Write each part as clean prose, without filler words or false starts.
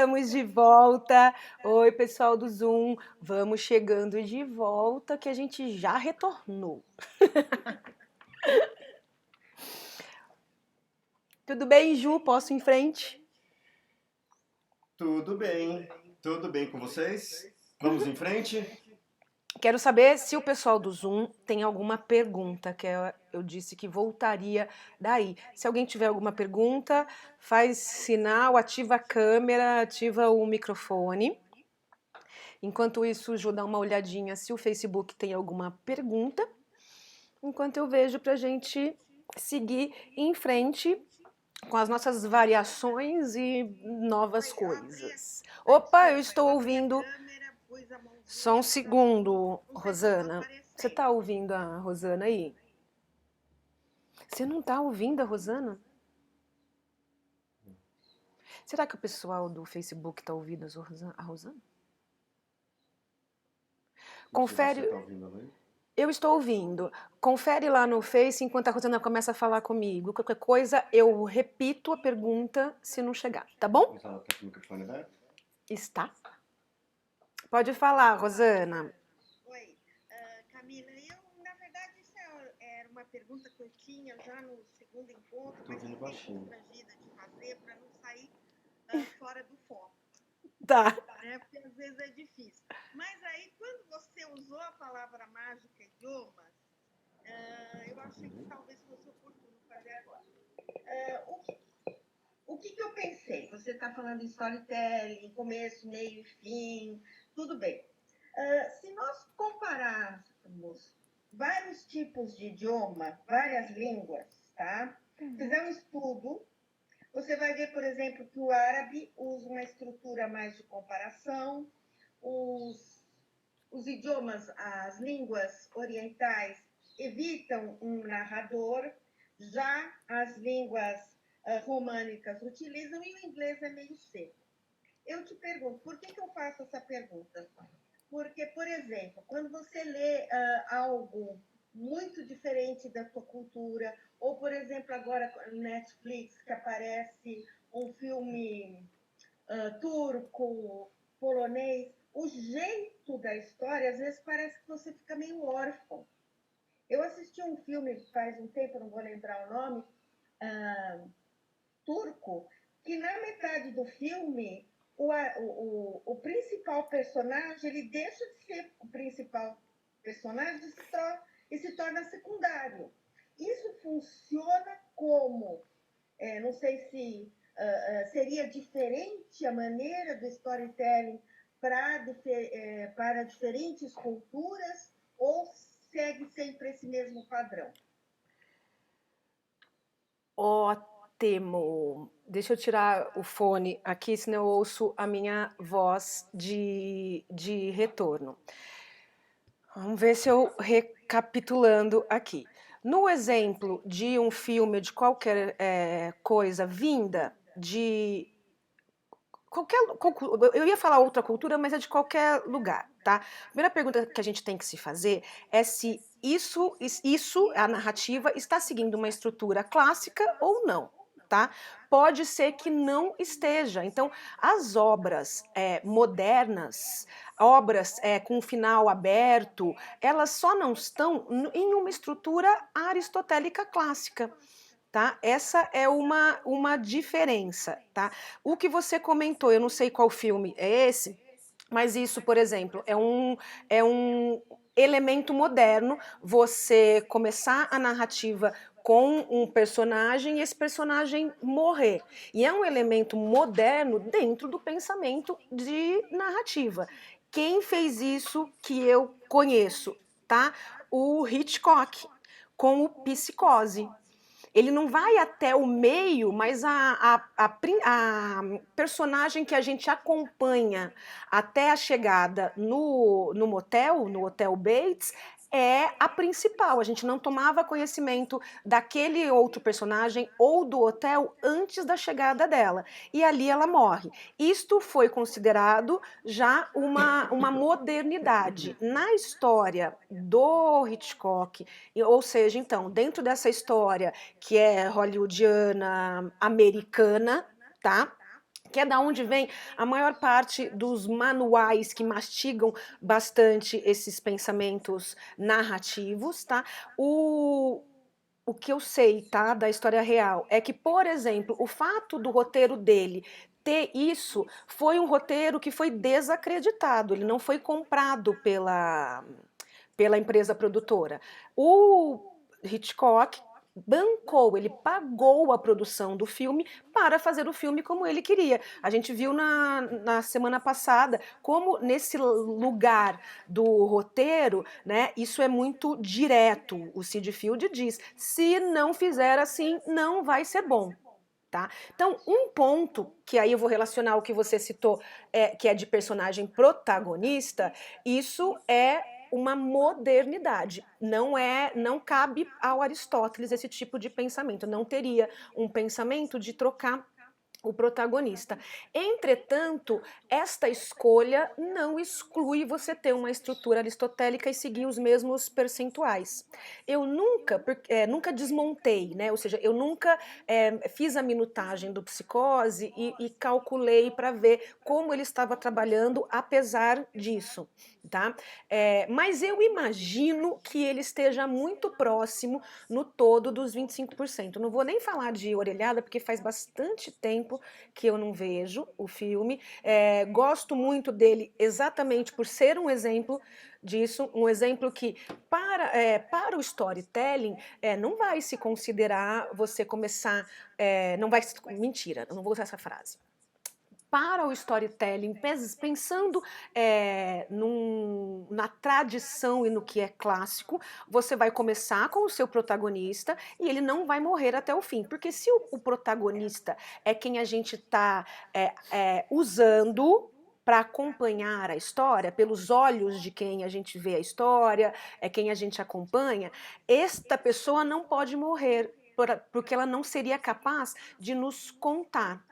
estamos de volta. Oi, pessoal do Zoom. Vamos chegando de volta que a gente já retornou. Tudo bem, Ju? Posso ir em frente? Tudo bem com vocês? Vamos em frente? Quero saber se o pessoal do Zoom tem alguma pergunta, que eu disse que voltaria daí. Se alguém tiver alguma pergunta, faz sinal, ativa a câmera, ativa o microfone. Enquanto isso, Ju, dá uma olhadinha se o Facebook tem alguma pergunta. Enquanto eu vejo para a gente seguir em frente com as nossas variações e novas coisas. Opa, eu estou ouvindo. Só um segundo, Rosana. Você está ouvindo a Rosana aí? Você não está ouvindo a Rosana? Será que o pessoal do Facebook está ouvindo a Rosana? Não sei se você Confere. está ouvindo ali. Eu estou ouvindo. Confere lá no Face enquanto a Rosana começa a falar comigo. Qualquer coisa, eu repito a pergunta se não chegar, tá bom? Mas ela está com o microfone aberto? Está. Pode falar, Rosana. Oi, Camila, na verdade, isso era uma pergunta que eu tinha já no segundo encontro, Estou ouvindo baixinho. constrangida de fazer para não sair fora do foco. Tá. Porque às vezes é difícil. Mas aí, quando você usou a palavra mágica idiomas, eu achei que talvez fosse oportuno fazer agora. O que eu pensei? Você está falando em storytelling, começo, meio e fim, tudo bem. Se nós compararmos vários tipos de idioma, várias línguas, tá? Fizer um estudo, você vai ver, por exemplo, que o árabe usa uma estrutura mais de comparação, os idiomas, as línguas orientais evitam um narrador, já as línguas românicas utilizam e o inglês é meio seco. Eu te pergunto, por que eu faço essa pergunta? Porque, por exemplo, quando você lê algo muito diferente da sua cultura, ou, por exemplo, agora no Netflix, que aparece um filme turco, polonês, o jeito da história, às vezes parece que você fica meio órfão. Eu assisti um filme faz um tempo, não vou lembrar o nome, turco, que na metade do filme o principal personagem ele deixa de ser o principal personagem e se torna secundário. Isso funciona como, não sei se seria diferente a maneira do storytelling para diferentes culturas ou segue sempre esse mesmo padrão? Ótimo. Deixa eu tirar o fone aqui, senão eu ouço a minha voz de retorno. Vamos ver se eu recapitulando aqui. No exemplo de um filme, de qualquer coisa vinda de eu ia falar outra cultura, mas é de qualquer lugar, tá? A primeira pergunta que a gente tem que se fazer é se a narrativa, está seguindo uma estrutura clássica ou não, tá? Pode ser que não esteja. Então, as obras modernas, obras com final aberto, elas só não estão em uma estrutura aristotélica clássica. Tá? Essa é uma diferença, tá? O que você comentou, eu não sei qual filme é esse, mas isso, por exemplo, é um elemento moderno, você começar a narrativa com um personagem e esse personagem morrer. E é um elemento moderno dentro do pensamento de narrativa. Quem fez isso que eu conheço, tá? O Hitchcock, com o Psicose. Ele não vai até o meio, mas a personagem que a gente acompanha até a chegada no motel, no Hotel Bates, é a principal. A gente não tomava conhecimento daquele outro personagem ou do hotel antes da chegada dela. E ali ela morre. Isto foi considerado já uma modernidade. Na história do Hitchcock, ou seja, então, dentro dessa história que é hollywoodiana, americana, tá? que é da onde vem a maior parte dos manuais que mastigam bastante esses pensamentos narrativos, tá? O que eu sei, tá, da história real, é que, por exemplo, o fato do roteiro dele ter isso foi um roteiro que foi desacreditado, ele não foi comprado pela empresa produtora. O Hitchcock bancou, ele pagou a produção do filme para fazer o filme como ele queria. A gente viu na semana passada como nesse lugar do roteiro, né, isso é muito direto. O Sid Field diz, se não fizer assim, não vai ser bom. Tá? Então, um ponto que aí eu vou relacionar o que você citou, que é de personagem protagonista, isso é uma modernidade. Não cabe ao Aristóteles esse tipo de pensamento. Não teria um pensamento de trocar o protagonista. Entretanto, esta escolha não exclui você ter uma estrutura aristotélica e seguir os mesmos percentuais. Eu nunca desmontei, né? Ou seja, eu nunca fiz a minutagem do Psicose e calculei para ver como ele estava trabalhando apesar disso, tá? Mas eu imagino que ele esteja muito próximo no todo dos 25%. Não vou nem falar de Orelhada, porque faz bastante tempo que eu não vejo o filme. Gosto muito dele exatamente por ser um exemplo disso, um exemplo que para o storytelling não vai se considerar você começar, não vai, mentira, eu não vou usar essa frase. Para o storytelling, pensando na tradição e no que é clássico, você vai começar com o seu protagonista e ele não vai morrer até o fim. Porque se o protagonista é quem a gente está usando para acompanhar a história, pelos olhos de quem a gente vê a história, é quem a gente acompanha, esta pessoa não pode morrer, porque ela não seria capaz de nos contar.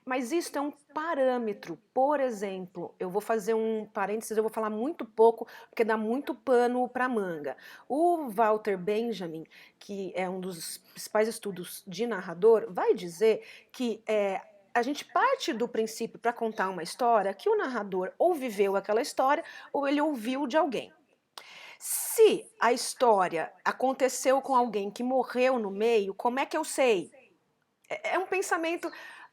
Mas isso é um parâmetro. Por exemplo, eu vou fazer um parênteses, eu vou falar muito pouco, porque dá muito pano para manga. O Walter Benjamin, que é um dos principais estudos de narrador, vai dizer que a gente parte do princípio para contar uma história que o narrador ou viveu aquela história ou ele ouviu de alguém. Se a história aconteceu com alguém que morreu no meio, como é que eu sei? É um pensamento,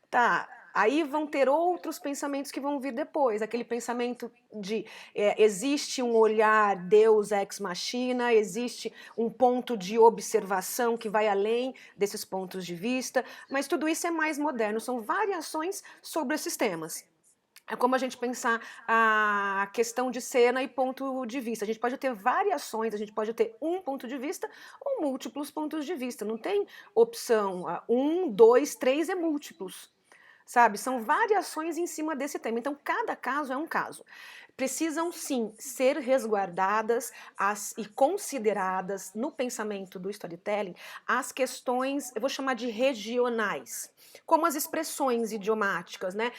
tá? Aí vão ter outros pensamentos que vão vir depois. Aquele pensamento de existe um olhar Deus ex machina, existe um ponto de observação que vai além desses pontos de vista, mas tudo isso é mais moderno, são variações sobre esses temas. É como a gente pensar a questão de cena e ponto de vista. A gente pode ter variações, a gente pode ter um ponto de vista ou múltiplos pontos de vista. Não tem opção. Um, dois, três é múltiplos. Sabe? São variações em cima desse tema. Então, cada caso é um caso. Precisam, sim, ser resguardadas e consideradas no pensamento do storytelling as questões, eu vou chamar de regionais, como as expressões idiomáticas, né?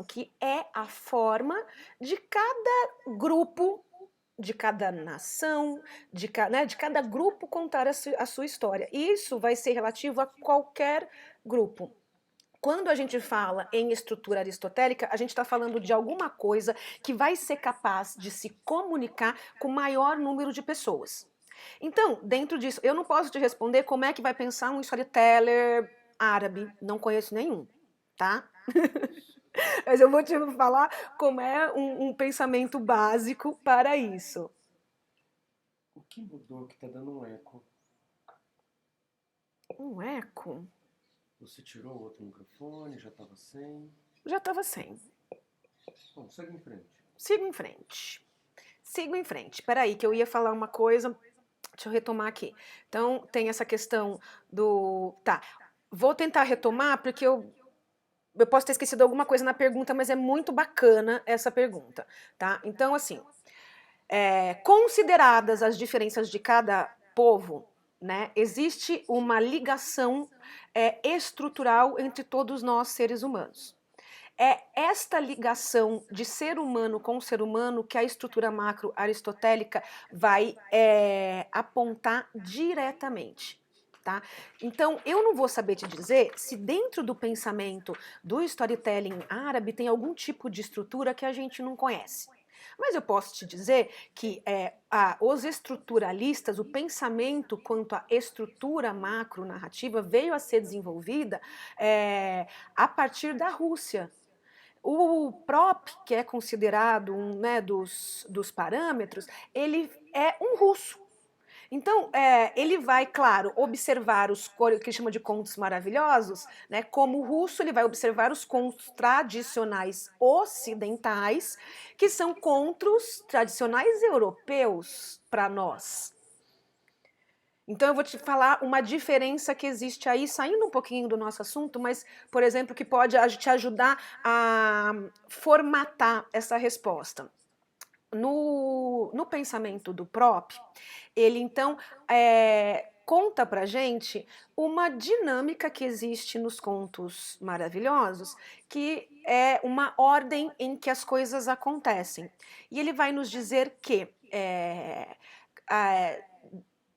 Que é a forma de cada grupo, de cada nação, de cada grupo contar a sua história. Isso vai ser relativo a qualquer grupo. Quando a gente fala em estrutura aristotélica, a gente está falando de alguma coisa que vai ser capaz de se comunicar com o maior número de pessoas. Então, dentro disso, eu não posso te responder como é que vai pensar um storyteller árabe, não conheço nenhum, tá? Mas eu vou te falar como é um pensamento básico para isso. O que mudou que tá dando um eco? Um eco? Você tirou o outro microfone, já tava sem? Já estava sem. Bom, segue em frente. Sigo em frente. Sigo em frente. Peraí, que eu ia falar uma coisa. Deixa eu retomar aqui. Então, tem essa questão do... Tá, vou tentar retomar, porque eu posso ter esquecido alguma coisa na pergunta, mas é muito bacana essa pergunta, tá? Então, assim, consideradas as diferenças de cada povo, né, existe uma ligação estrutural entre todos nós seres humanos. É esta ligação de ser humano com ser humano que a estrutura macro aristotélica vai apontar diretamente. Tá? Então, eu não vou saber te dizer se dentro do pensamento do storytelling árabe tem algum tipo de estrutura que a gente não conhece. Mas eu posso te dizer que os estruturalistas, o pensamento quanto à estrutura macro-narrativa veio a ser desenvolvida a partir da Rússia. O PROP, que é considerado um, né, dos parâmetros, ele é um russo. Então, ele vai, claro, observar os que ele chama de contos maravilhosos, né? Como russo, ele vai observar os contos tradicionais ocidentais, que são contos tradicionais europeus para nós. Então, eu vou te falar uma diferença que existe aí, saindo um pouquinho do nosso assunto, mas, por exemplo, que pode te ajudar a formatar essa resposta. No pensamento do Prop, ele então conta pra gente uma dinâmica que existe nos contos maravilhosos, que é uma ordem em que as coisas acontecem. E ele vai nos dizer que,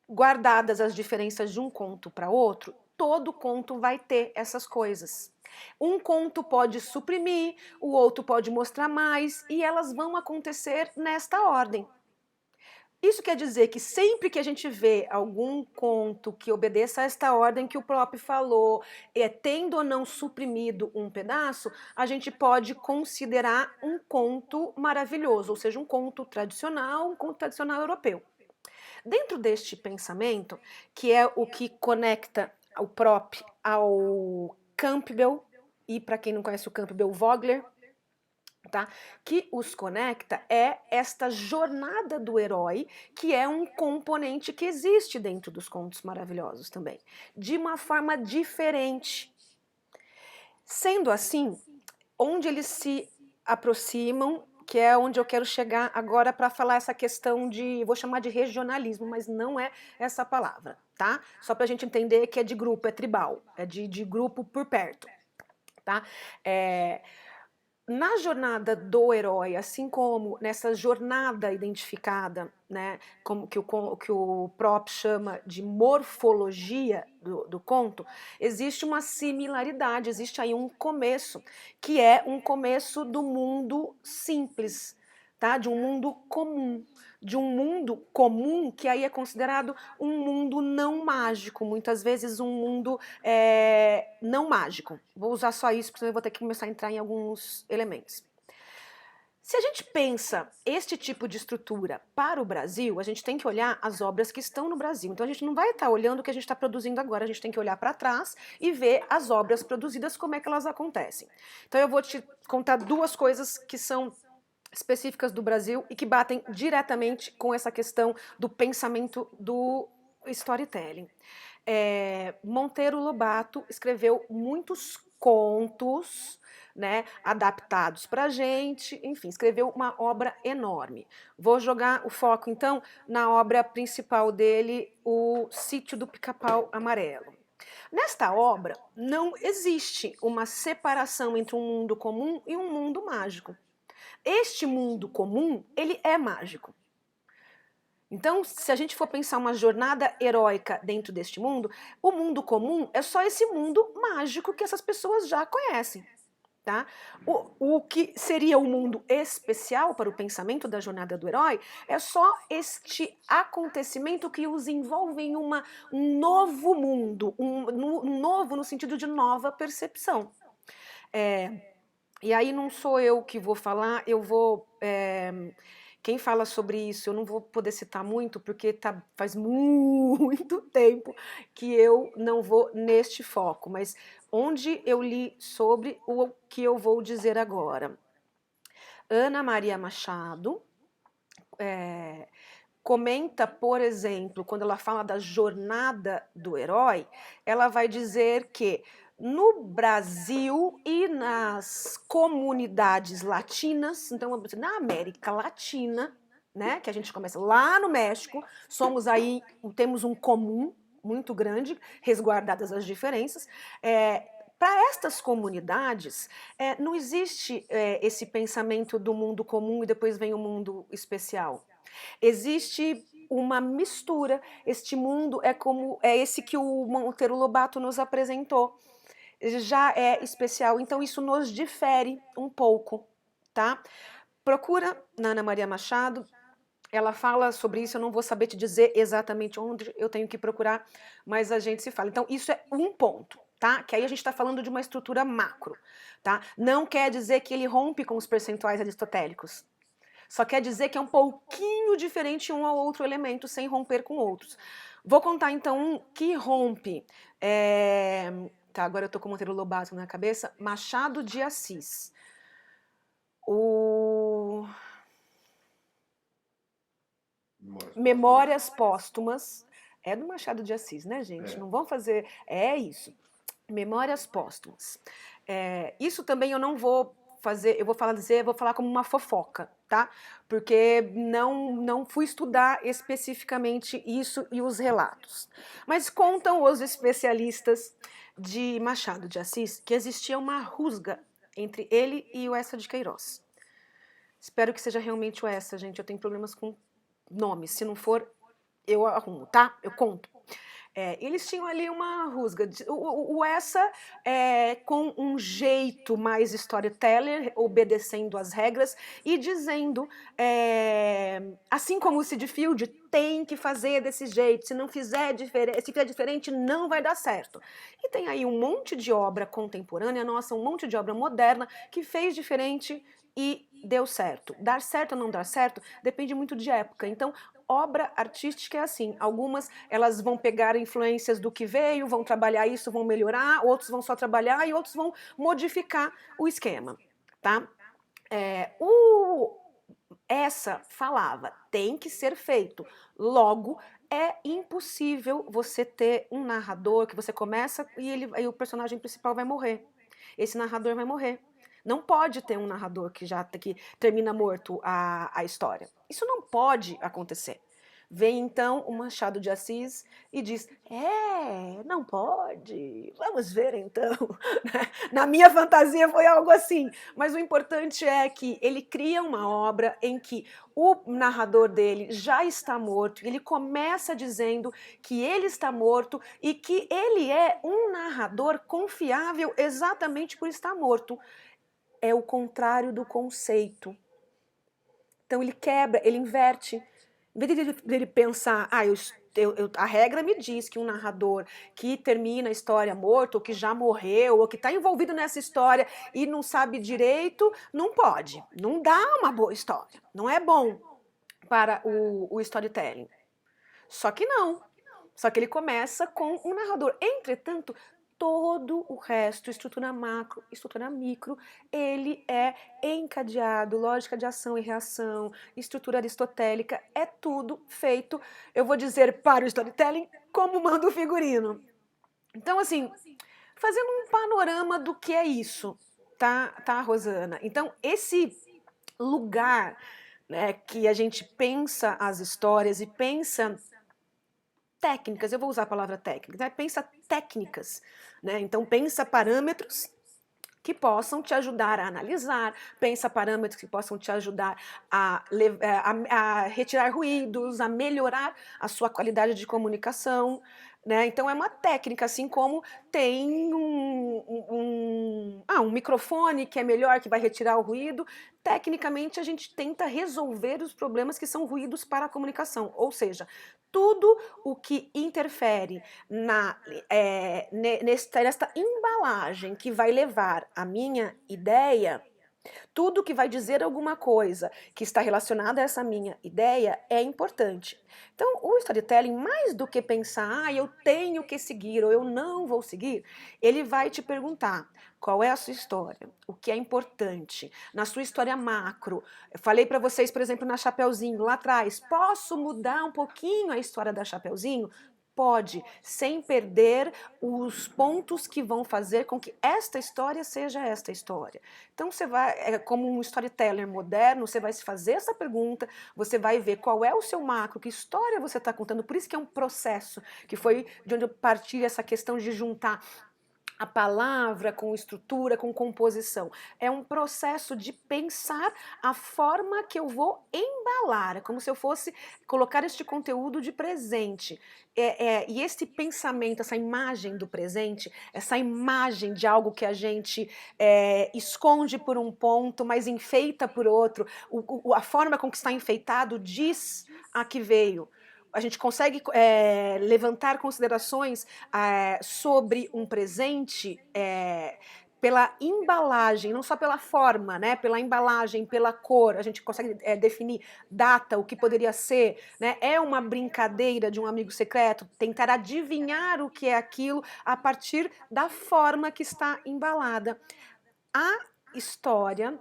guardadas as diferenças de um conto para outro, todo conto vai ter essas coisas. Um conto pode suprimir, o outro pode mostrar mais, e elas vão acontecer nesta ordem. Isso quer dizer que sempre que a gente vê algum conto que obedeça a esta ordem que o próprio falou, tendo ou não suprimido um pedaço, a gente pode considerar um conto maravilhoso, ou seja, um conto tradicional europeu. Dentro deste pensamento, que é o que conecta o Prop ao Campbell, e para quem não conhece o Campbell, Vogler, tá? Que os conecta é esta jornada do herói, que é um componente que existe dentro dos contos maravilhosos também, de uma forma diferente. Sendo assim, onde eles se aproximam, que é onde eu quero chegar agora para falar essa questão de, vou chamar de regionalismo, mas não é essa palavra, tá? Só para a gente entender que é de grupo, é tribal, é de grupo por perto, tá? Na jornada do herói, assim como nessa jornada identificada, né, como que o Prop chama de morfologia do conto, existe uma similaridade, existe aí um começo, que é um começo do mundo simples, tá? De um mundo comum. De um mundo comum que aí é considerado um mundo não mágico, muitas vezes um mundo não mágico. Vou usar só isso, porque senão eu vou ter que começar a entrar em alguns elementos. Se a gente pensa este tipo de estrutura para o Brasil, a gente tem que olhar as obras que estão no Brasil. Então a gente não vai estar olhando o que a gente está produzindo agora, a gente tem que olhar para trás e ver as obras produzidas, como é que elas acontecem. Então eu vou te contar duas coisas que são específicas do Brasil e que batem diretamente com essa questão do pensamento do storytelling. Monteiro Lobato escreveu muitos contos, né, adaptados para a gente, enfim, escreveu uma obra enorme. Vou jogar o foco, então, na obra principal dele, O Sítio do Pica-Pau Amarelo. Nesta obra, não existe uma separação entre um mundo comum e um mundo mágico. Este mundo comum, ele é mágico. Então, se a gente for pensar uma jornada heróica dentro deste mundo, o mundo comum é só esse mundo mágico que essas pessoas já conhecem. Tá? O que seria o mundo especial para o pensamento da jornada do herói é só este acontecimento que os envolve em um novo mundo, um novo no sentido de nova percepção. E aí não sou eu que vou falar, quem fala sobre isso, eu não vou poder citar muito, porque faz muito tempo que eu não vou neste foco, mas onde eu li sobre o que eu vou dizer agora. Ana Maria Machado comenta, por exemplo, quando ela fala da jornada do herói, ela vai dizer que no Brasil e nas comunidades latinas, então na América Latina, né, que a gente começa lá no México, temos um comum muito grande, resguardadas as diferenças. Para estas comunidades, não existe esse pensamento do mundo comum e depois vem o mundo especial. Existe uma mistura. Este mundo é esse que o Monteiro Lobato nos apresentou. Já é especial, então isso nos difere um pouco, tá? Procura na Ana Maria Machado, ela fala sobre isso, eu não vou saber te dizer exatamente onde eu tenho que procurar, mas a gente se fala. Então isso é um ponto, tá? Que aí a gente está falando de uma estrutura macro, tá? Não quer dizer que ele rompe com os percentuais aristotélicos. Só quer dizer que é um pouquinho diferente um ao outro elemento, sem romper com outros. Vou contar então um que rompe. Tá, agora eu tô com o Monteiro Lobato na cabeça. Machado de Assis. O Memórias Póstumas. É do Machado de Assis, né, gente? Não vamos fazer. É isso. Memórias Póstumas. Isso também eu não vou fazer, eu vou falar como uma fofoca, tá? Porque não fui estudar especificamente isso e os relatos. Mas contam os especialistas de Machado de Assis que existia uma rusga entre ele e o Eça de Queiroz. Espero que seja realmente o Eça, gente. Eu tenho problemas com nomes. Se não for, eu arrumo, tá? Eu conto. Eles tinham ali uma rusga. O Eça, com um jeito mais storyteller, obedecendo às regras e dizendo, assim como o Sid Field, tem que fazer desse jeito, se fizer diferente, não vai dar certo. E tem aí um monte de obra contemporânea, nossa, um monte de obra moderna que fez diferente e deu certo. Dar certo ou não dar certo depende muito de época. Então, obra artística é assim, algumas elas vão pegar influências do que veio, vão trabalhar isso, vão melhorar, outros vão só trabalhar e outros vão modificar o esquema, tá? Essa falava, tem que ser feito, logo é impossível você ter um narrador que você começa e o personagem principal vai morrer, esse narrador vai morrer. Não pode ter um narrador que termina morto a história. Isso não pode acontecer. Vem então o Machado de Assis e diz: não pode, vamos ver então. Na minha fantasia foi algo assim, mas o importante é que ele cria uma obra em que o narrador dele já está morto, ele começa dizendo que ele está morto e que ele é um narrador confiável exatamente por estar morto. É o contrário do conceito. Então ele quebra, ele inverte. Em vez dele pensar, a regra me diz que um narrador que termina a história morto, ou que já morreu, ou que está envolvido nessa história e não sabe direito, não pode. Não dá uma boa história. Não é bom para o storytelling. Só que não. Só que ele começa com um narrador. Entretanto, todo o resto, estrutura macro, estrutura micro, ele é encadeado, lógica de ação e reação, estrutura aristotélica, é tudo feito, eu vou dizer para o storytelling, como manda o figurino. Então, assim, fazendo um panorama do que é isso, tá, Rosana? Então, esse lugar, né, que a gente pensa as histórias e pensa técnicas, eu vou usar a palavra técnica, né? Pensa técnicas, né? Então pensa parâmetros que possam te ajudar a analisar, pensa parâmetros que possam te ajudar a retirar ruídos, a melhorar a sua qualidade de comunicação, né? Então é uma técnica, assim como tem um microfone que é melhor, que vai retirar o ruído. Tecnicamente a gente tenta resolver os problemas que são ruídos para a comunicação, ou seja, tudo o que interfere nesta embalagem que vai levar a minha ideia, tudo que vai dizer alguma coisa que está relacionada a essa minha ideia é importante. Então, o storytelling, mais do que pensar, eu tenho que seguir ou eu não vou seguir, ele vai te perguntar qual é a sua história, o que é importante, na sua história macro. Eu falei para vocês, por exemplo, na Chapeuzinho, lá atrás, posso mudar um pouquinho a história da Chapeuzinho? Pode, sem perder os pontos que vão fazer com que esta história seja esta história. Então você vai, como um storyteller moderno, você vai se fazer essa pergunta, você vai ver qual é o seu macro, que história você está contando, por isso que é um processo, que foi de onde eu parti essa questão de juntar a palavra com estrutura, com composição. É um processo de pensar a forma que eu vou embalar. É como se eu fosse colocar este conteúdo de presente. E esse pensamento, essa imagem do presente, essa imagem de algo que a gente esconde por um ponto, mas enfeita por outro, a forma com que está enfeitado diz a que veio. A gente consegue levantar considerações sobre um presente pela embalagem, não só pela forma, né? Pela embalagem, pela cor. A gente consegue definir data, o que poderia ser, né? É uma brincadeira de um amigo secreto tentar adivinhar o que é aquilo a partir da forma que está embalada. A história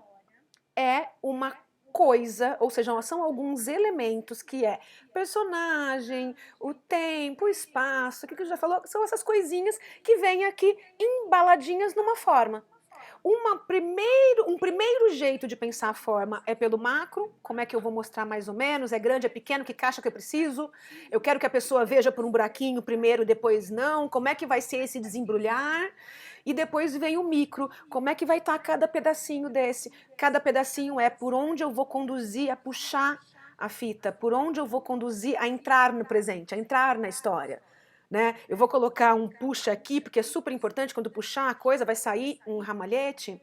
é uma coisa, ou seja, são alguns elementos que é personagem, o tempo, o espaço, o que a gente já falou, são essas coisinhas que vêm aqui embaladinhas numa forma. Um primeiro jeito de pensar a forma é pelo macro, como é que eu vou mostrar mais ou menos, é grande, é pequeno, que caixa que eu preciso, eu quero que a pessoa veja por um buraquinho primeiro, depois não, como é que vai ser esse desembrulhar, e depois vem o micro, como é que vai estar cada pedacinho desse, cada pedacinho é por onde eu vou conduzir a puxar a fita, por onde eu vou conduzir a entrar no presente, a entrar na história. Né? Eu vou colocar um puxa aqui, porque é super importante, quando puxar a coisa vai sair um ramalhete.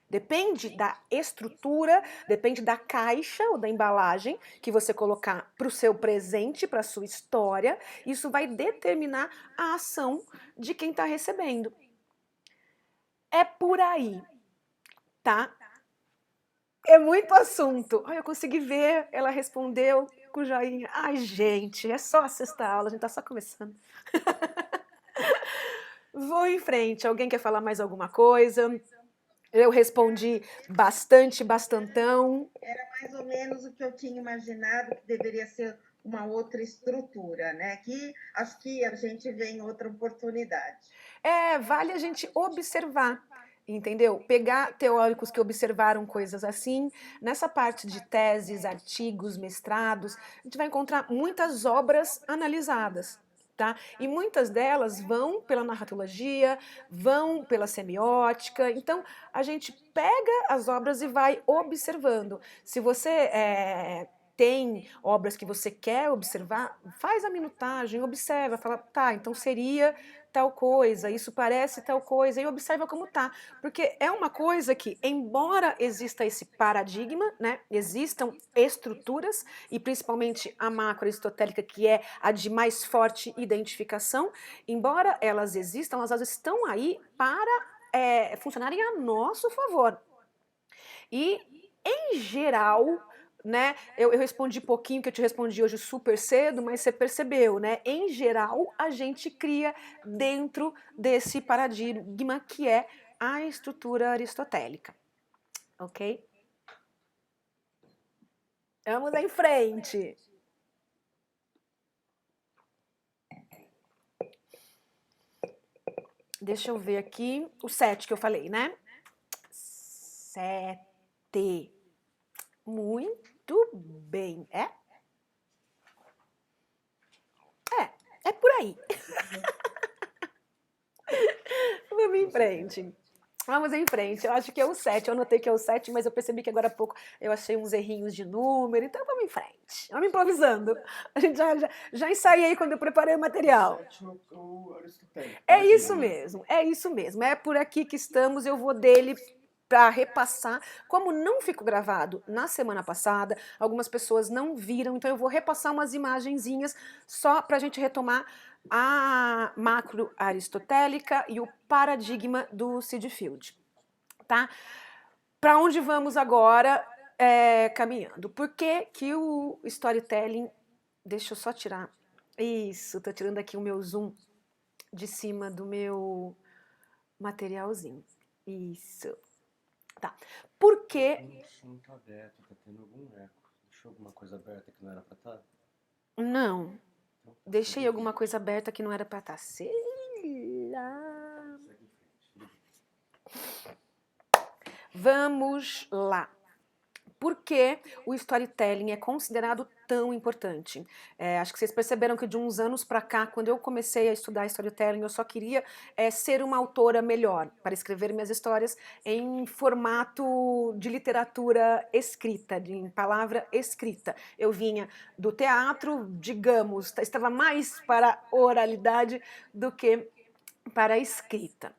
Depende da estrutura, depende da caixa ou da embalagem que você colocar para o seu presente, para a sua história. Isso vai determinar a ação de quem está recebendo. É por aí, tá? É muito assunto. Ai, eu consegui ver, ela respondeu com joinha. Ai, gente, é só a sexta aula, a gente tá só começando. Vou em frente. Alguém quer falar mais alguma coisa? Eu respondi bastante, bastantão. Era mais ou menos o que eu tinha imaginado que deveria ser uma outra estrutura, né? Que acho que a gente vê em outra oportunidade. Vale a gente observar, entendeu? Pegar teóricos que observaram coisas assim. Nessa parte de teses, artigos, mestrados, a gente vai encontrar muitas obras analisadas. Tá? E muitas delas vão pela narratologia, vão pela semiótica. Então, a gente pega as obras e vai observando. Se você tem obras que você quer observar, faz a minutagem, observa, fala, tá, então seria tal coisa, isso parece tal coisa, e observa como tá. Porque é uma coisa que, embora exista esse paradigma, né, existam estruturas, e principalmente a macro-aristotélica, que é a de mais forte identificação, embora elas existam, elas estão aí para funcionarem a nosso favor. E, em geral, né, eu respondi pouquinho, que eu te respondi hoje super cedo, mas você percebeu, né? Em geral, a gente cria dentro desse paradigma que é a estrutura aristotélica. Ok? Vamos em frente. Deixa eu ver aqui o 7 que eu falei, né? 7. Muito bem. É por aí. Vamos em frente. Vamos em frente. Eu acho que é o 7. Eu anotei que é o 7, mas eu percebi que agora há pouco eu achei uns errinhos de número. Então vamos em frente. Vamos improvisando. A gente já ensaiei quando eu preparei o material. É isso mesmo, é isso mesmo. É por aqui que estamos. Eu vou dele para repassar. Como não ficou gravado na semana passada, algumas pessoas não viram, então eu vou repassar umas imagenzinhas só para a gente retomar a macro-aristotélica e o paradigma do Sid Field, tá? Para onde vamos agora caminhando? Por que que o storytelling... Deixa eu só tirar... Isso, tô tirando aqui o meu zoom de cima do meu materialzinho. Isso. Tá. Por que... O som tá aberto, tá tendo algum eco. Deixou alguma coisa aberta que não era pra estar? Não. Deixei alguma coisa aberta que não era pra estar. Sei lá. Vamos lá. Por que o storytelling é considerado tão importante? Acho que vocês perceberam que de uns anos para cá, quando eu comecei a estudar storytelling, eu só queria ser uma autora melhor, para escrever minhas histórias em formato de literatura escrita, em palavra escrita. Eu vinha do teatro, digamos, estava mais para a oralidade do que para a escrita.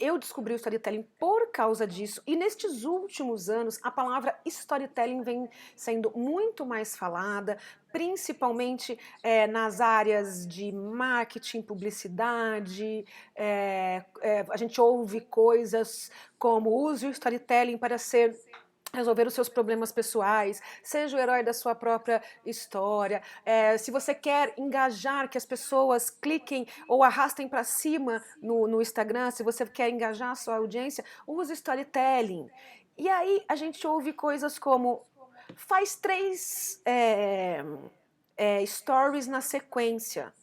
Eu descobri o storytelling por causa disso, e nestes últimos anos a palavra storytelling vem sendo muito mais falada, principalmente nas áreas de marketing, publicidade. A gente ouve coisas como use o storytelling para resolver os seus problemas pessoais, seja o herói da sua própria história. Se você quer engajar, que as pessoas cliquem ou arrastem para cima no Instagram, se você quer engajar a sua audiência, use storytelling. E aí a gente ouve coisas como faz 3 stories na sequência.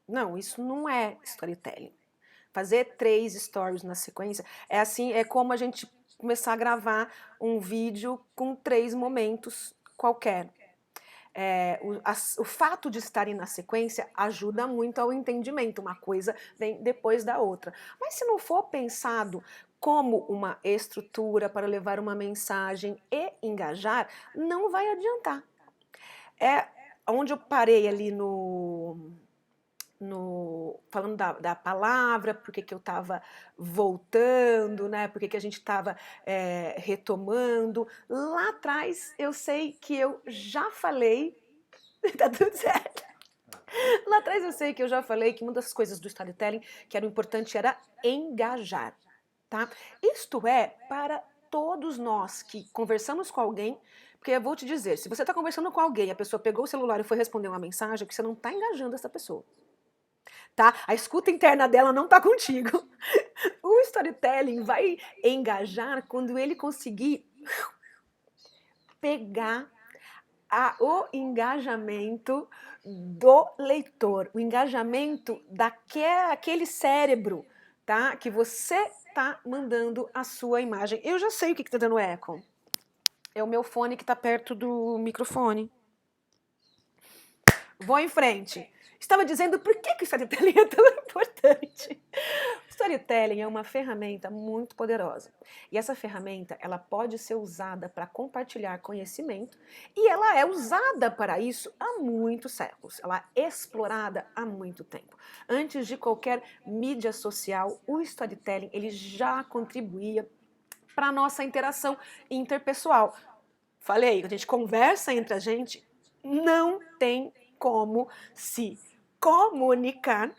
Não, isso não é storytelling. Fazer 3 stories na sequência é como a gente começar a gravar um vídeo com 3 momentos qualquer. O fato de estarem na sequência ajuda muito ao entendimento, uma coisa vem depois da outra. Mas se não for pensado como uma estrutura para levar uma mensagem e engajar, não vai adiantar. Onde eu parei ali falando da palavra, porque que eu estava voltando, né? Porque que a gente estava retomando. Lá atrás eu sei que eu já falei, tá tudo certo. Lá atrás eu sei que eu já falei que uma das coisas do storytelling que era importante era engajar, tá? Isto é para todos nós que conversamos com alguém, porque eu vou te dizer, se você está conversando com alguém, a pessoa pegou o celular e foi responder uma mensagem, é que você não está engajando essa pessoa. Tá? A escuta interna dela não está contigo. O storytelling vai engajar quando ele conseguir pegar o engajamento do leitor, o engajamento daquele cérebro, tá? Que você está mandando a sua imagem. Eu já sei o que está dando eco. É o meu fone que está perto do microfone. Vou em frente. Estava dizendo por que o storytelling é tão importante. O storytelling é uma ferramenta muito poderosa. E essa ferramenta, ela pode ser usada para compartilhar conhecimento, e ela é usada para isso há muitos séculos. Ela é explorada há muito tempo. Antes de qualquer mídia social, o storytelling ele já contribuía para a nossa interação interpessoal. Falei, a gente conversa entre a gente, não tem como se comunicar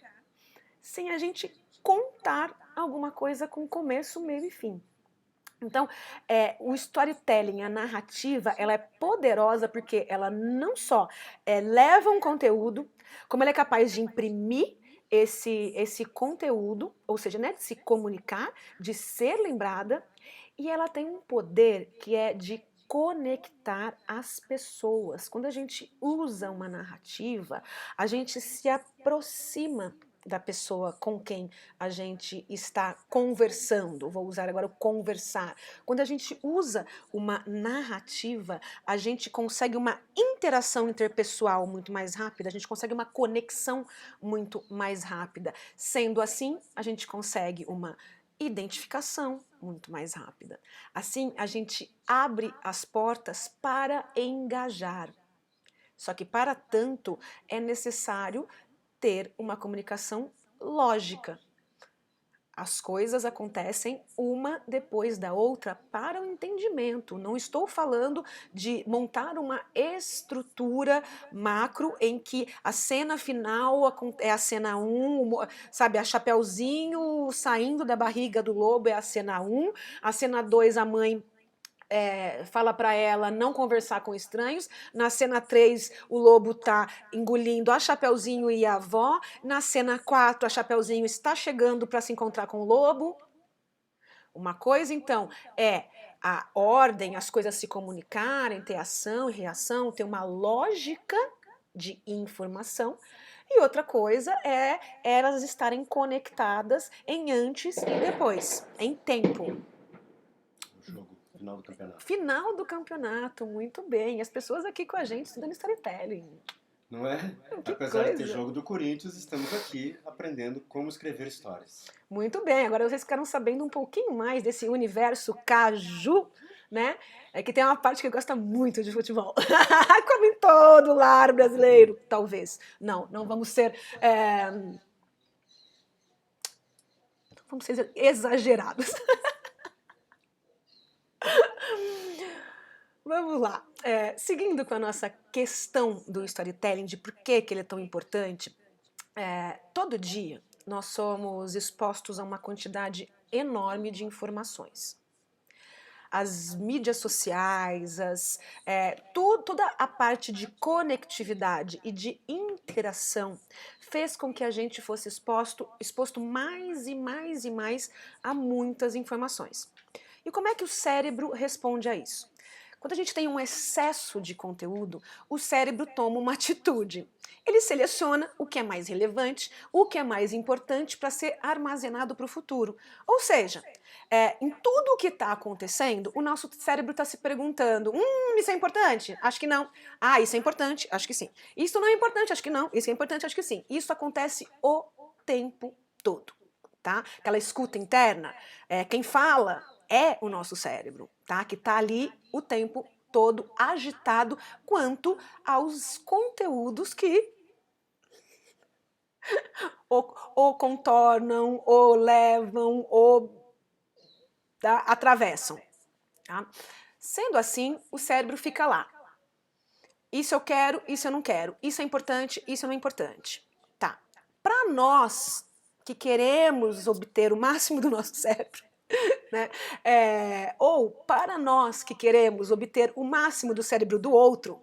sem a gente contar alguma coisa com começo, meio e fim. Então, o storytelling, a narrativa, ela é poderosa porque ela não só leva um conteúdo, como ela é capaz de imprimir esse conteúdo, ou seja, né, de se comunicar, de ser lembrada, e ela tem um poder que é de conectar as pessoas. Quando a gente usa uma narrativa, a gente se aproxima da pessoa com quem a gente está conversando. Vou usar agora o conversar. Quando a gente usa uma narrativa, a gente consegue uma interação interpessoal muito mais rápida, a gente consegue uma conexão muito mais rápida. Sendo assim, a gente consegue uma identificação muito mais rápida. Assim, a gente abre as portas para engajar. Só que para tanto é necessário ter uma comunicação lógica. As coisas acontecem uma depois da outra para o entendimento. Não estou falando de montar uma estrutura macro em que a cena final é a cena 1, sabe, a Chapeuzinho saindo da barriga do lobo é a cena 1, a cena 2 a mãe fala para ela não conversar com estranhos. Na cena 3, o lobo tá engolindo a Chapeuzinho e a avó. Na cena 4, a Chapeuzinho está chegando para se encontrar com o lobo. Uma coisa, então, é a ordem, as coisas se comunicarem, ter ação e reação, ter uma lógica de informação. E outra coisa é elas estarem conectadas em antes e depois, em tempo. final do campeonato. Final do campeonato, muito bem. As pessoas aqui com a gente estudando storytelling. Não é? Que Apesar de ter coisa. jogo do Corinthians, estamos aqui aprendendo como escrever histórias. Muito bem, agora vocês ficaram sabendo um pouquinho mais desse universo caju, né? É que tem uma parte que gosta muito de futebol. Como em todo lar brasileiro, talvez. Não, não vamos ser... vamos ser exagerados. Vamos lá. Seguindo com a nossa questão do storytelling, de por que ele é tão importante, todo dia nós somos expostos a uma quantidade enorme de informações. As mídias sociais, toda a parte de conectividade e de interação fez com que a gente fosse exposto mais e mais e mais a muitas informações. E como é que o cérebro responde a isso? Quando a gente tem um excesso de conteúdo, o cérebro toma uma atitude. Ele seleciona o que é mais relevante, o que é mais importante para ser armazenado para o futuro. Ou seja, em tudo o que está acontecendo, o nosso cérebro está se perguntando: isso é importante? Acho que não. Ah, isso é importante? Acho que sim. Isso não é importante? Acho que não. Isso é importante? Acho que sim. Isso acontece o tempo todo, tá? Aquela escuta interna, quem fala é o nosso cérebro, tá? Que está ali o tempo todo agitado quanto aos conteúdos que ou contornam, ou levam, ou atravessam. Tá? Sendo assim, o cérebro fica lá. Isso eu quero, isso eu não quero. Isso é importante, isso não é importante. Tá. Para nós que queremos obter o máximo do nosso cérebro, né? Ou para nós que queremos obter o máximo do cérebro do outro,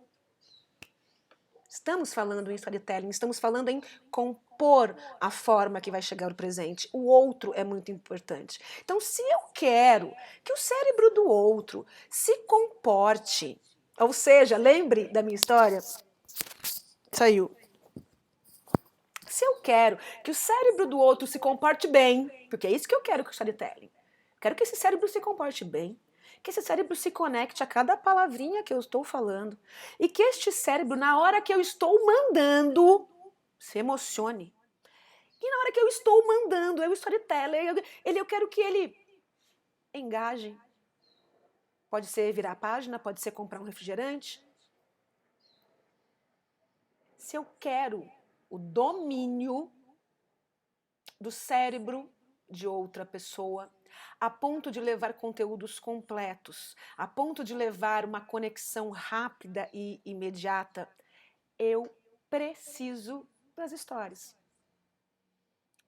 estamos falando em storytelling, estamos falando em compor a forma que vai chegar ao presente. O outro é muito importante. Então, se eu quero que o cérebro do outro se comporte, ou seja, lembre da minha história, saiu. Se eu quero que o cérebro do outro se comporte bem, porque é isso que eu quero com o storytelling, quero que esse cérebro se comporte bem, que esse cérebro se conecte a cada palavrinha que eu estou falando e que este cérebro, na hora que eu estou mandando, se emocione. E na hora que eu estou mandando, eu storyteller, eu quero que ele engaje. Pode ser virar a página, pode ser comprar um refrigerante. Se eu quero o domínio do cérebro de outra pessoa, a ponto de levar conteúdos completos, a ponto de levar uma conexão rápida e imediata, eu preciso das histórias.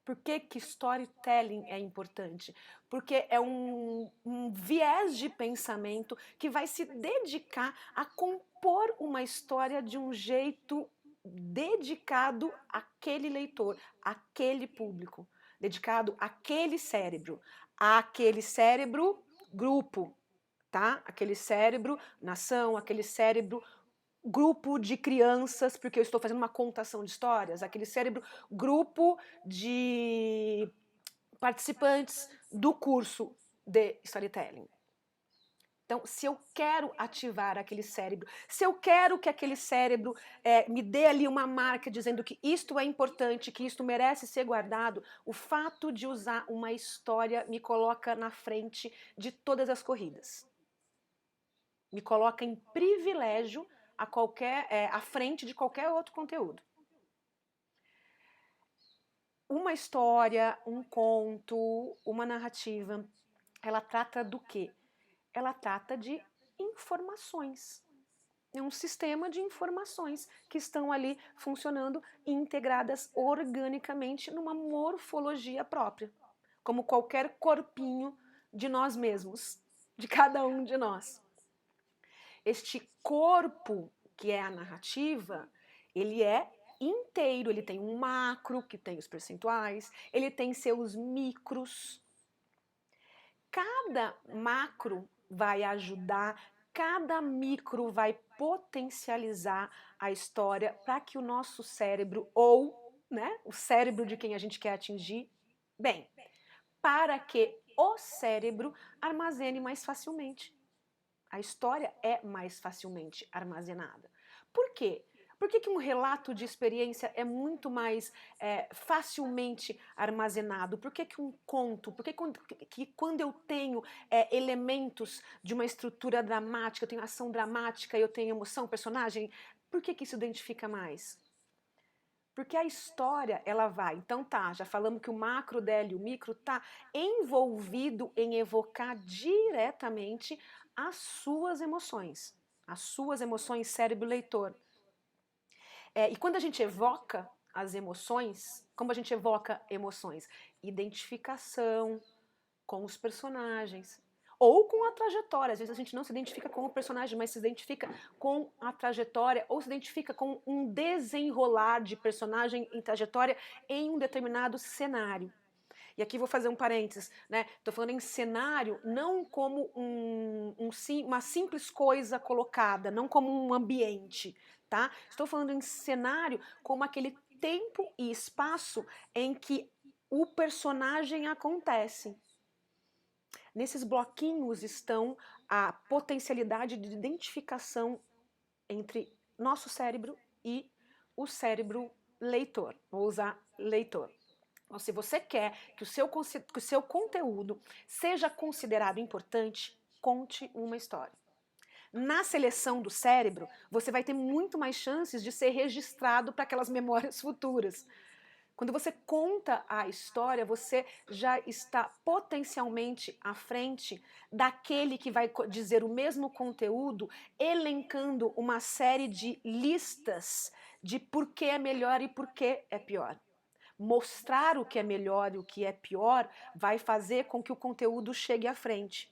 Por que storytelling é importante? Porque é um viés de pensamento que vai se dedicar a compor uma história de um jeito dedicado àquele leitor, àquele público, dedicado àquele cérebro grupo, tá? Aquele cérebro nação, aquele cérebro grupo de crianças, porque eu estou fazendo uma contação de histórias, aquele cérebro grupo de participantes do curso de storytelling. Então, se eu quero ativar aquele cérebro, se eu quero que aquele cérebro me dê ali uma marca dizendo que isto é importante, que isto merece ser guardado, o fato de usar uma história me coloca na frente de todas as corridas. Me coloca em privilégio à frente de qualquer outro conteúdo. Uma história, um conto, uma narrativa, ela trata do quê? Ela trata de informações. É um sistema de informações que estão ali funcionando integradas organicamente numa morfologia própria, como qualquer corpinho de nós mesmos, de cada um de nós. Este corpo, que é a narrativa, ele é inteiro, ele tem um macro, que tem os percentuais, ele tem seus micros. Cada macro vai ajudar, cada micro vai potencializar a história para que o nosso cérebro, ou o cérebro de quem a gente quer atingir, para que o cérebro armazene mais facilmente. A história é mais facilmente armazenada. Por quê? Por que um relato de experiência é muito mais facilmente armazenado? Por que um conto? Por que quando eu tenho elementos de uma estrutura dramática, eu tenho ação dramática, eu tenho emoção, personagem, por que isso identifica mais? Porque a história, ela vai, então tá, já falamos que o macro dela e o micro tá envolvido em evocar diretamente as suas emoções cérebro-leitor. E quando a gente evoca as emoções, como a gente evoca emoções? Identificação com os personagens, ou com a trajetória. Às vezes a gente não se identifica com o personagem, mas se identifica com a trajetória, ou se identifica com um desenrolar de personagem em trajetória em um determinado cenário. E aqui vou fazer um parênteses, né? Estou falando em cenário não como uma simples coisa colocada, não como um ambiente, tá? Estou falando em cenário como aquele tempo e espaço em que o personagem acontece. Nesses bloquinhos estão a potencialidade de identificação entre nosso cérebro e o cérebro leitor. Vou usar leitor. Então, se você quer que o seu conteúdo seja considerado importante, conte uma história. Na seleção do cérebro, você vai ter muito mais chances de ser registrado para aquelas memórias futuras. Quando você conta a história, você já está potencialmente à frente daquele que vai dizer o mesmo conteúdo, elencando uma série de listas de por que é melhor e por que é pior. Mostrar o que é melhor e o que é pior vai fazer com que o conteúdo chegue à frente.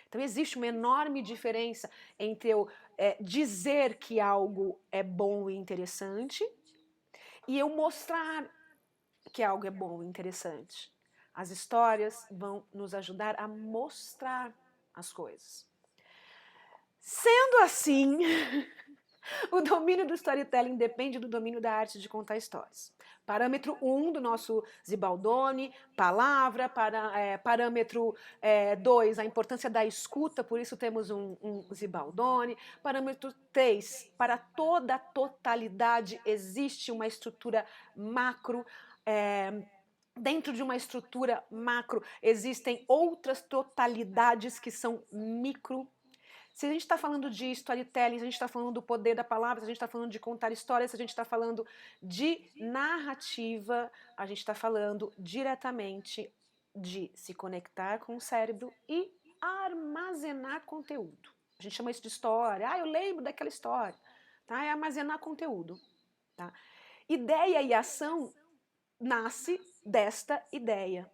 Então existe uma enorme diferença entre eu dizer que algo é bom e interessante e eu mostrar que algo é bom e interessante. As histórias vão nos ajudar a mostrar as coisas. Sendo assim, o domínio do storytelling depende do domínio da arte de contar histórias. Parâmetro 1 do nosso Zibaldone, palavra. Parâmetro 2, a importância da escuta, por isso temos um Zibaldone. Parâmetro 3, para toda a totalidade existe uma estrutura macro. Dentro de uma estrutura macro existem outras totalidades que são micro. Se a gente está falando de storytelling, se a gente está falando do poder da palavra, se a gente está falando de contar histórias, se a gente está falando de narrativa, a gente está falando diretamente de se conectar com o cérebro e armazenar conteúdo. A gente chama isso de história. Eu lembro daquela história. Tá? É armazenar conteúdo. Tá? Ideia e ação nasce desta ideia.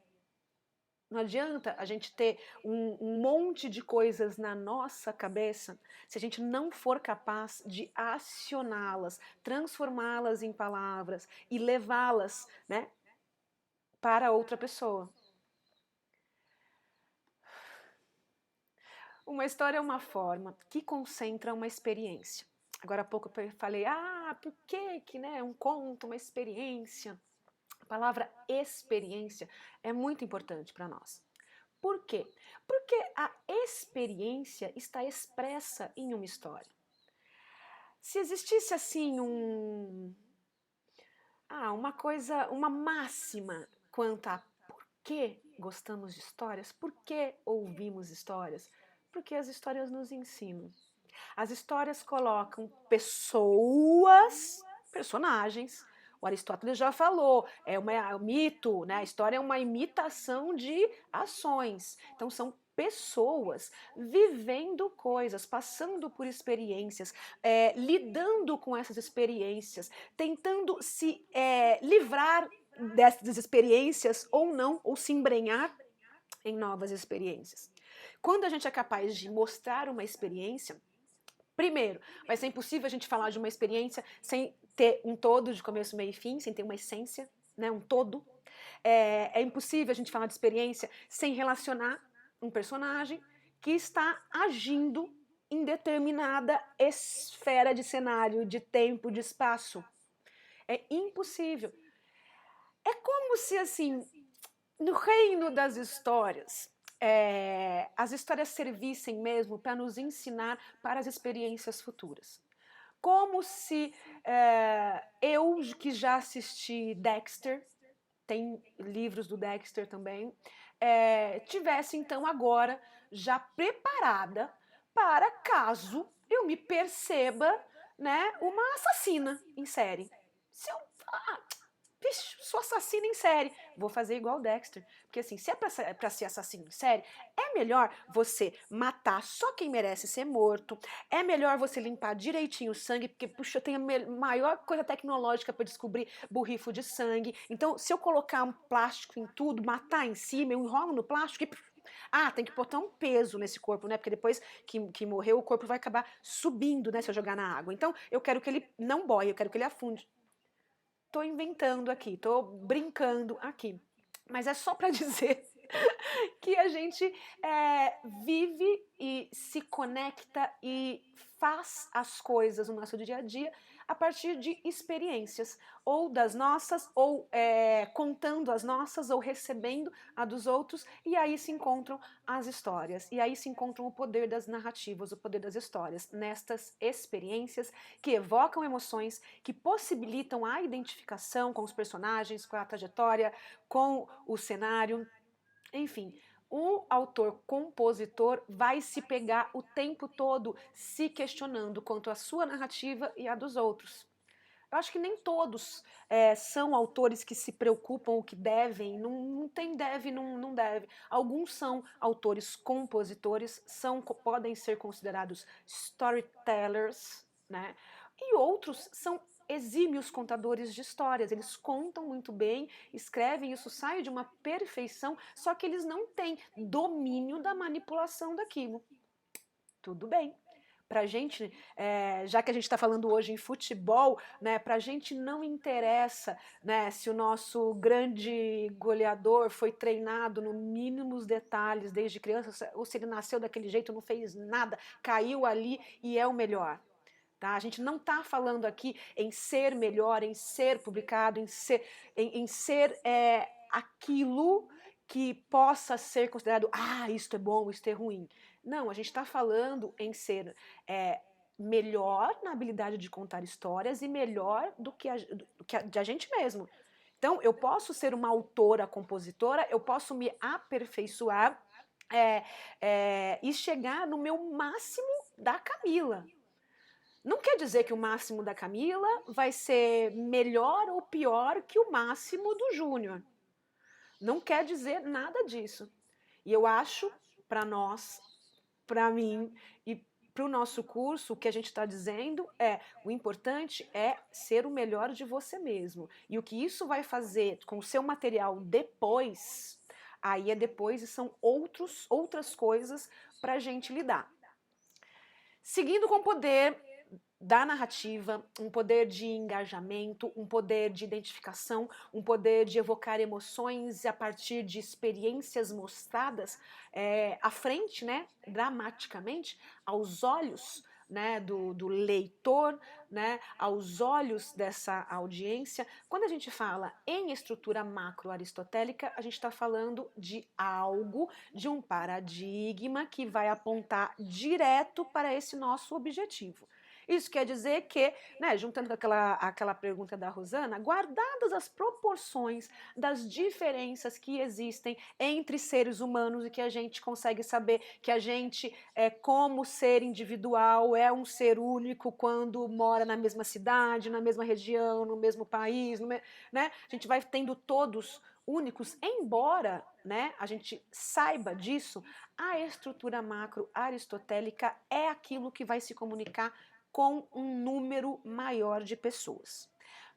Não adianta a gente ter um monte de coisas na nossa cabeça se a gente não for capaz de acioná-las, transformá-las em palavras e levá-las, né, para outra pessoa. Uma história é uma forma que concentra uma experiência. Agora há pouco eu falei, por que né, um conto, uma experiência? A palavra experiência é muito importante para nós. Por quê? Porque a experiência está expressa em uma história. Se existisse assim uma máxima quanto a por que gostamos de histórias, por que ouvimos histórias, porque as histórias nos ensinam. As histórias colocam personagens. O Aristóteles já falou, é um mito, né? A história é uma imitação de ações. Então são pessoas vivendo coisas, passando por experiências, lidando com essas experiências, tentando se livrar dessas experiências ou não, ou se embrenhar em novas experiências. Quando a gente é capaz de mostrar uma experiência, primeiro, vai ser impossível a gente falar de uma experiência sem ter um todo de começo, meio e fim, sem ter uma essência, né, um todo. É impossível a gente falar de experiência sem relacionar um personagem que está agindo em determinada esfera de cenário, de tempo, de espaço. É impossível. É como se, assim, no reino das histórias, as histórias servissem mesmo para nos ensinar para as experiências futuras. Como se eu, que já assisti Dexter, tem livros do Dexter também, tivesse então agora já preparada para caso eu me perceba, né, uma assassina em série. Se eu sou assassina em série, vou fazer igual o Dexter. Porque assim, se é pra ser assassino em série, é melhor você matar só quem merece ser morto, é melhor você limpar direitinho o sangue, porque, puxa, eu tenho a maior coisa tecnológica para descobrir borrifo de sangue. Então, se eu colocar um plástico em tudo, matar em cima, eu enrolo no plástico e... tem que botar um peso nesse corpo, né? Porque depois que morreu, o corpo vai acabar subindo, né? Se eu jogar na água. Então, eu quero que ele não boie, eu quero que ele afunde. Tô inventando aqui, tô brincando aqui. Mas é só para dizer que a gente vive e se conecta e faz as coisas no nosso dia a dia a partir de experiências, ou das nossas, ou contando as nossas, ou recebendo a dos outros, e aí se encontram as histórias, e aí se encontram o poder das narrativas, o poder das histórias, nestas experiências que evocam emoções, que possibilitam a identificação com os personagens, com a trajetória, com o cenário. Enfim, o autor-compositor vai se pegar o tempo todo se questionando quanto à sua narrativa e a dos outros. Eu acho que nem todos são autores que se preocupam o que devem, não tem deve, não deve. Alguns são autores compositores, podem ser considerados storytellers, né? E outros são exímios contadores de histórias. Eles contam muito bem, escrevem, isso sai de uma perfeição, só que eles não têm domínio da manipulação daquilo. Tudo bem. Pra gente, já que a gente está falando hoje em futebol, né, pra gente não interessa, né, se o nosso grande goleador foi treinado no mínimos detalhes desde criança, ou se ele nasceu daquele jeito, não fez nada, caiu ali e é o melhor. Tá? A gente não está falando aqui em ser melhor, em ser publicado, em ser aquilo que possa ser considerado, isto é bom, isto é ruim. Não, a gente está falando em ser melhor na habilidade de contar histórias e melhor do que a gente mesmo. Então, eu posso ser uma autora, compositora, eu posso me aperfeiçoar e chegar no meu máximo da Camila. Não quer dizer que o máximo da Camila vai ser melhor ou pior que o máximo do Júnior. Não quer dizer nada disso. E eu acho, para nós, para mim e para o nosso curso, o que a gente está dizendo o importante é ser o melhor de você mesmo. E o que isso vai fazer com o seu material depois, aí é depois e são outras coisas para a gente lidar. Seguindo com o poder da narrativa, um poder de engajamento, um poder de identificação, um poder de evocar emoções a partir de experiências mostradas à frente, né, dramaticamente, aos olhos, né, do leitor, né, aos olhos dessa audiência. Quando a gente fala em estrutura macro-aristotélica, a gente está falando de algo, de um paradigma que vai apontar direto para esse nosso objetivo. Isso quer dizer que, né, juntando com aquela pergunta da Rosana, guardadas as proporções das diferenças que existem entre seres humanos e que a gente consegue saber que a gente, como ser individual, é um ser único quando mora na mesma cidade, na mesma região, no mesmo país, né? A gente vai tendo todos únicos, embora, né, a gente saiba disso, a estrutura macro aristotélica é aquilo que vai se comunicar com um número maior de pessoas.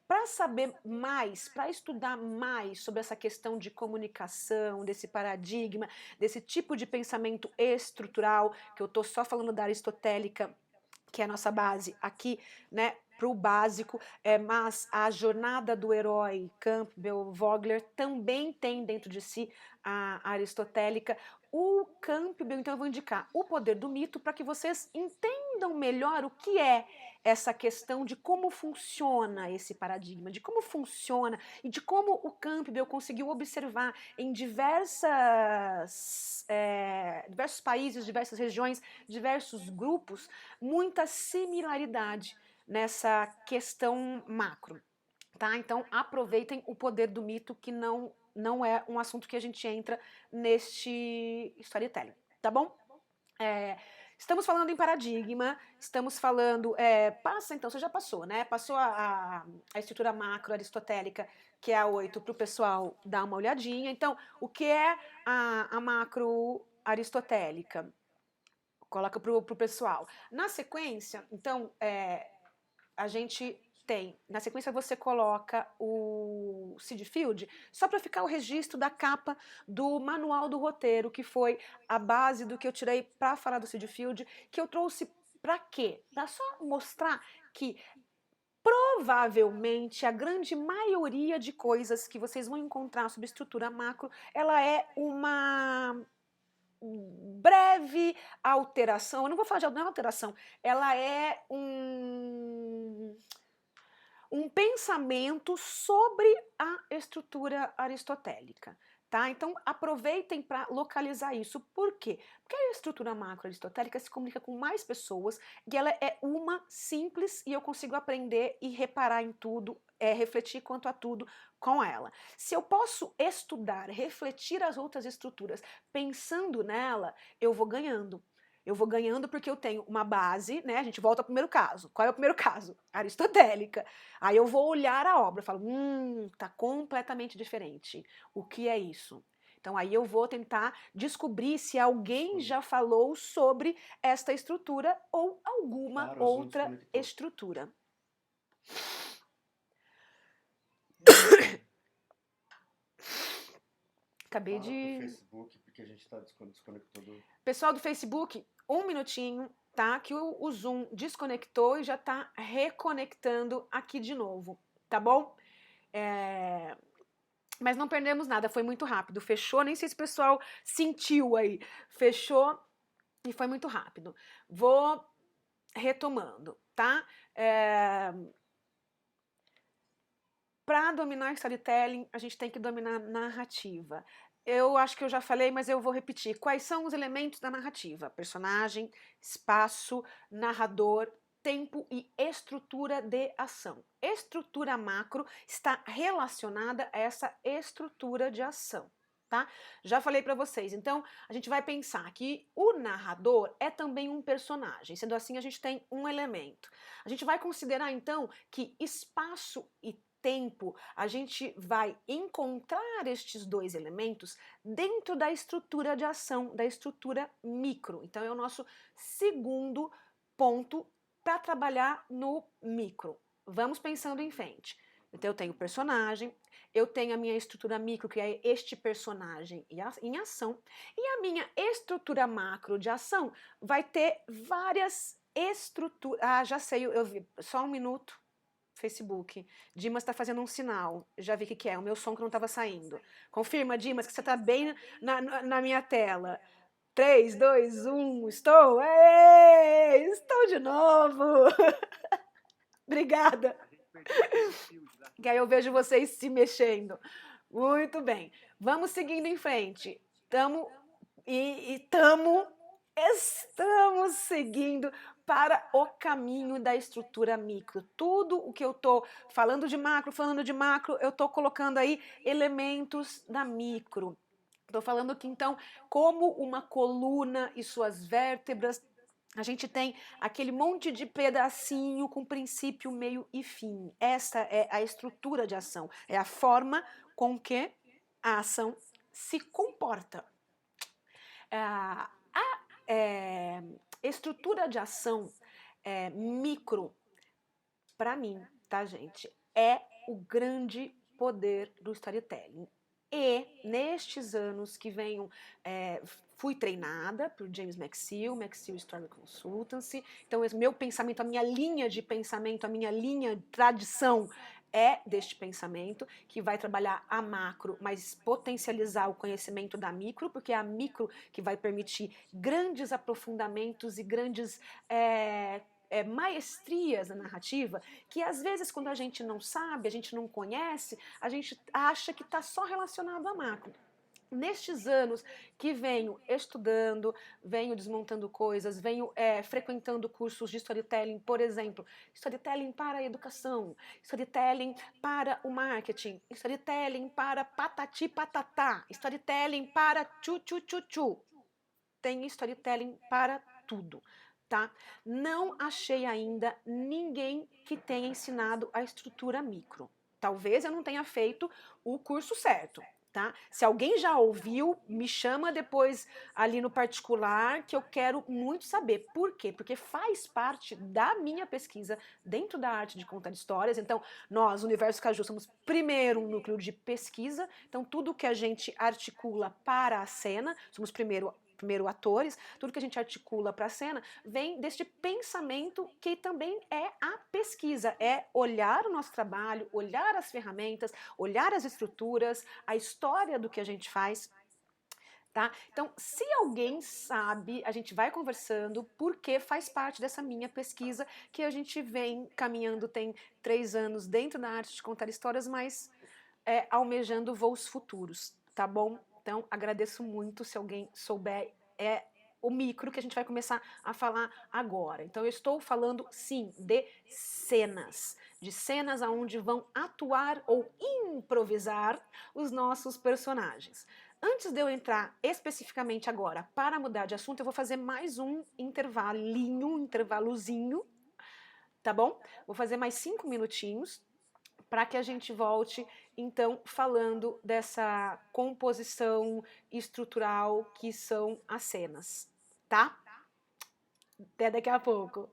Para saber mais, para estudar mais sobre essa questão de comunicação, desse paradigma, desse tipo de pensamento estrutural, que eu estou só falando da aristotélica, que é a nossa base aqui, né, para o básico, mas a jornada do herói Campbell Vogler também tem dentro de si a aristotélica. O Campbell, então eu vou indicar O Poder do Mito para que vocês entendam entendam melhor o que é essa questão de como funciona esse paradigma, de como funciona e de como o Campbell conseguiu observar em diversos países, diversas regiões, diversos grupos, muita similaridade nessa questão macro. Tá? Então, aproveitem o poder do mito, que não é um assunto que a gente entra neste storytelling, tá bom? Estamos falando em paradigma, estamos falando... passa, então, você já passou, né? Passou a estrutura macro aristotélica, que é a 8, para o pessoal dar uma olhadinha. Então, o que é a macro aristotélica? Coloca para o pessoal. Na sequência, então, a gente tem, na sequência você coloca o seed field, só para ficar o registro da capa do manual do roteiro, que foi a base do que eu tirei para falar do seed field, que eu trouxe para quê? Para só mostrar que provavelmente a grande maioria de coisas que vocês vão encontrar sobre estrutura macro, ela é uma breve alteração, eu não vou falar de alteração, ela é um pensamento sobre a estrutura aristotélica. Tá? Então, aproveitem para localizar isso. Por quê? Porque a estrutura macro aristotélica se comunica com mais pessoas e ela é uma simples e eu consigo aprender e reparar em tudo, refletir quanto a tudo com ela. Se eu posso estudar, refletir as outras estruturas pensando nela, eu vou ganhando. Eu vou ganhando porque eu tenho uma base, né? A gente volta ao primeiro caso. Qual é o primeiro caso? Aristotélica. Aí eu vou olhar a obra e falo, tá completamente diferente. O que é isso? Então aí eu vou tentar descobrir se alguém já falou sobre esta estrutura ou alguma outra estrutura. Acabei de... Facebook, porque a gente está desconectou do... Pessoal do Facebook, um minutinho, tá? Que o Zoom desconectou e já tá reconectando aqui de novo, tá bom? Mas não perdemos nada, foi muito rápido. Fechou, nem sei se o pessoal sentiu aí. Fechou e foi muito rápido. Vou retomando, tá? Para dominar storytelling, a gente tem que dominar narrativa. Eu acho que eu já falei, mas eu vou repetir. Quais são os elementos da narrativa? Personagem, espaço, narrador, tempo e estrutura de ação. Estrutura macro está relacionada a essa estrutura de ação, tá? Já falei para vocês. Então, a gente vai pensar que o narrador é também um personagem. Sendo assim, a gente tem um elemento. A gente vai considerar, então, que espaço e tempo, a gente vai encontrar estes dois elementos dentro da estrutura de ação, da estrutura micro. Então, é o nosso segundo ponto para trabalhar no micro. Vamos pensando em frente. Então, eu tenho o personagem, eu tenho a minha estrutura micro, que é este personagem em ação, e a minha estrutura macro de ação vai ter várias estruturas. Ah, já sei, eu vi, só um minuto. Facebook. Dimas está fazendo um sinal. Já vi o que é. O meu som que não estava saindo. Confirma, Dimas, que você está bem na minha tela. 3, 2, 1. Estou? Ei, estou de novo. Obrigada. Que aí eu vejo vocês se mexendo. Muito bem. Vamos seguindo em frente. Estamos seguindo para o caminho da estrutura micro. Tudo o que eu estou falando de macro, eu estou colocando aí elementos da micro. Estou falando que, então, como uma coluna e suas vértebras, a gente tem aquele monte de pedacinho com princípio, meio e fim. Essa é a estrutura de ação, é a forma com que a ação se comporta. Estrutura de ação micro, para mim, tá, gente, é o grande poder do storytelling. E nestes anos que venho, fui treinada por James McSeel Story Consultancy. Então, esse meu pensamento, a minha linha de pensamento, a minha linha de tradição é deste pensamento, que vai trabalhar a macro, mas potencializar o conhecimento da micro, porque é a micro que vai permitir grandes aprofundamentos e grandes maestrias na narrativa, que às vezes quando a gente não sabe, a gente não conhece, a gente acha que está só relacionado à macro. Nestes anos que venho estudando, venho desmontando coisas, venho frequentando cursos de storytelling, por exemplo, storytelling para a educação, storytelling para o marketing, storytelling para patati patatá, storytelling para tchu tchu tchu tchu. Tem storytelling para tudo, tá? Não achei ainda ninguém que tenha ensinado a estrutura micro. Talvez eu não tenha feito o curso certo. Tá? Se alguém já ouviu, me chama depois ali no particular, que eu quero muito saber. Por quê? Porque faz parte da minha pesquisa dentro da arte de contar histórias. Então, nós, Universo Caju, somos primeiro um núcleo de pesquisa. Então, tudo que a gente articula para a cena, somos primeiro atores, tudo que a gente articula para a cena vem deste pensamento que também é a pesquisa, é olhar o nosso trabalho, olhar as ferramentas, olhar as estruturas, a história do que a gente faz. Tá? Então, se alguém sabe, a gente vai conversando, porque faz parte dessa minha pesquisa que a gente vem caminhando, tem 3 anos dentro da arte de contar histórias, mas almejando voos futuros, tá bom? Então, agradeço muito se alguém souber o micro que a gente vai começar a falar agora. Então, eu estou falando, sim, de cenas onde vão atuar ou improvisar os nossos personagens. Antes de eu entrar especificamente agora para mudar de assunto, eu vou fazer mais um intervalozinho, tá bom? Vou fazer mais 5 minutinhos para que a gente volte, então, falando dessa composição estrutural que são as cenas, tá? Até daqui a pouco.